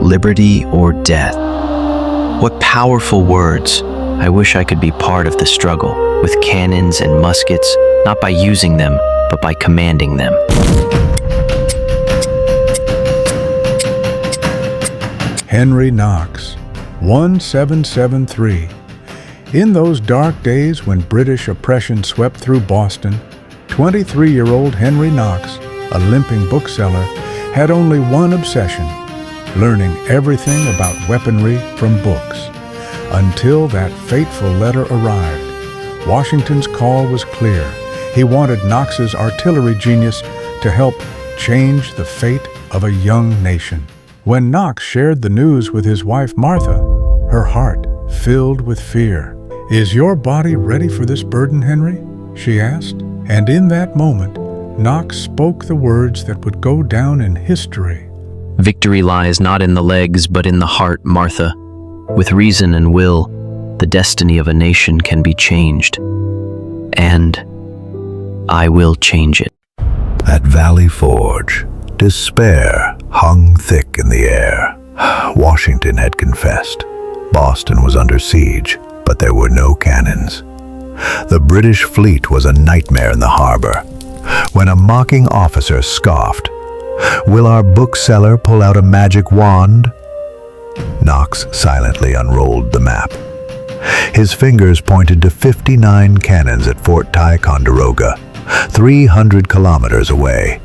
liberty or death. What powerful words! I wish I could be part of the struggle, with cannons and muskets, not by using them, but by commanding them. Henry Knox, 1773. In those dark days when British oppression swept through Boston, 23-year-old Henry Knox, a limping bookseller, had only one obsession: learning everything about weaponry from books. Until that fateful letter arrived. Washington's call was clear. He wanted Knox's artillery genius to help change the fate of a young nation. When Knox shared the news with his wife Martha, her heart filled with fear. "Is your body ready for this burden, Henry?" she asked. And in that moment, Knox spoke the words that would go down in history. Victory lies not in the legs, but in the heart, Martha. With reason and will, the destiny of a nation can be changed. And I will change it. At Valley Forge, despair hung thick in the air. Washington had confessed. Boston was under siege, but there were no cannons. The British fleet was a nightmare in the harbor. When a mocking officer scoffed, "Will our bookseller pull out a magic wand?" Knox silently unrolled the map. His fingers pointed to 59 cannons at Fort Ticonderoga, 300 kilometers away,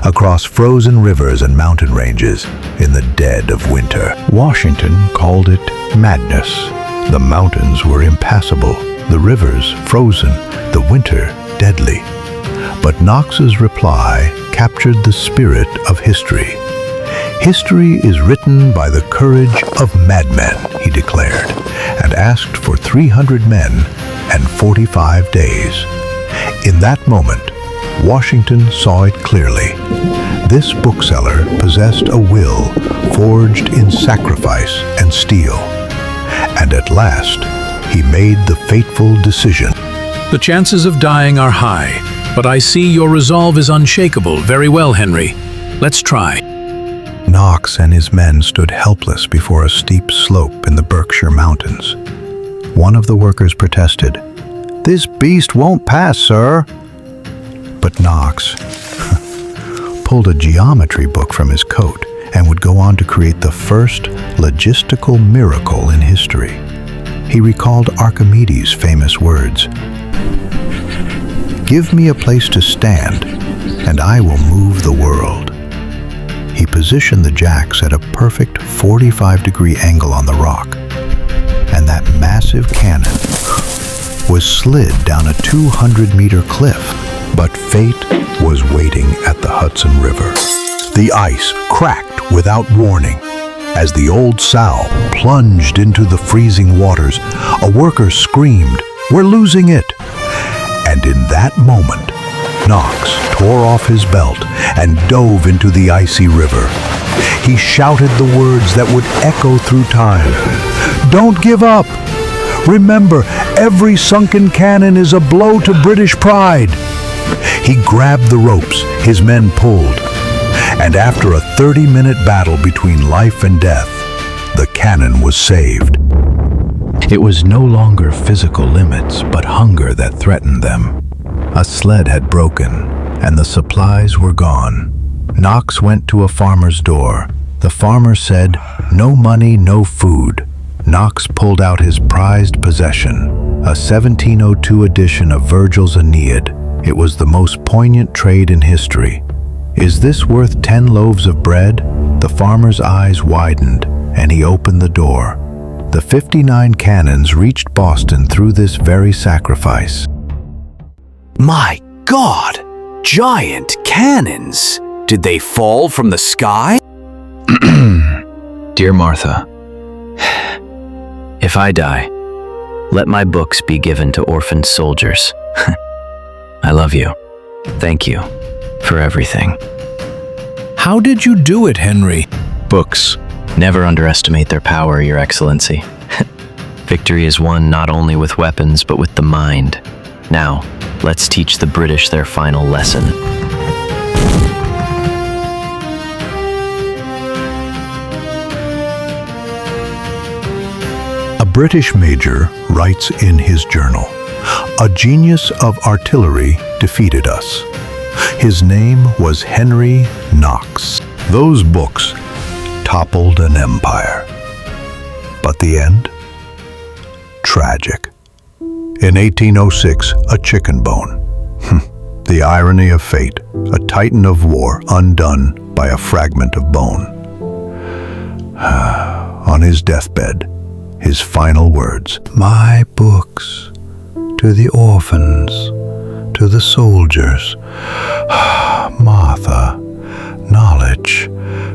across frozen rivers and mountain ranges in the dead of winter. Washington called it madness. The mountains were impassable, the rivers frozen, the winter deadly. But Knox's reply captured the spirit of history. "History is written by the courage of madmen," he declared, and asked for 300 men and 45 days. In that moment, Washington saw it clearly. This bookseller possessed a will forged in sacrifice and steel. And at last, he made the fateful decision. The chances of dying are high, but I see your resolve is unshakable. Very well, Henry. Let's try. Knox and his men stood helpless before a steep slope in the Berkshire Mountains. One of the workers protested, "This beast won't pass, sir." But Knox pulled a geometry book from his coat and would go on to create the first logistical miracle in history. He recalled Archimedes' famous words, "Give me a place to stand, and I will move the world." He positioned the jacks at a perfect 45-degree angle on the rock, and that massive cannon was slid down a 200-meter cliff. But fate was waiting at the Hudson River. The ice cracked without warning. As the old sow plunged into the freezing waters, a worker screamed, "We're losing it!" And in that moment, Knox tore off his belt and dove into the icy river. He shouted the words that would echo through time. "Don't give up! Remember, every sunken cannon is a blow to British pride!" He grabbed the ropes his men pulled, and after a 30-minute battle between life and death, the cannon was saved. It was no longer physical limits, but hunger that threatened them. A sled had broken, and the supplies were gone. Knox went to a farmer's door. The farmer said, "No money, no food." Knox pulled out his prized possession, a 1702 edition of Virgil's Aeneid. It was the most poignant trade in history. "Is this worth 10 loaves of bread?" The farmer's eyes widened, and he opened the door. The 59 cannons reached Boston through this very sacrifice. My God! Giant cannons! Did they fall from the sky? Dear Martha, if I die, let my books be given to orphaned soldiers. I love you. Thank you for everything. How did you do it, Henry? Books. Never underestimate their power, Your Excellency. Victory is won not only with weapons, but with the mind. Now, let's teach the British their final lesson. British major writes in his journal, "A genius of artillery defeated us. His name was Henry Knox." Those books toppled an empire. But the end? Tragic. In 1806, a chicken bone. The irony of fate, a titan of war undone by a fragment of bone. On his deathbed, his final words, "My books, to the orphans, to the soldiers. Martha, knowledge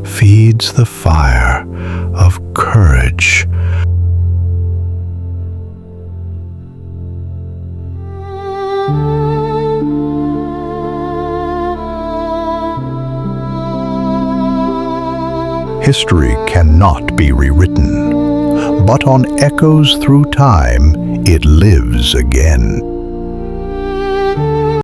feeds the fire of courage." History cannot be rewritten, but on echoes through time, it lives again.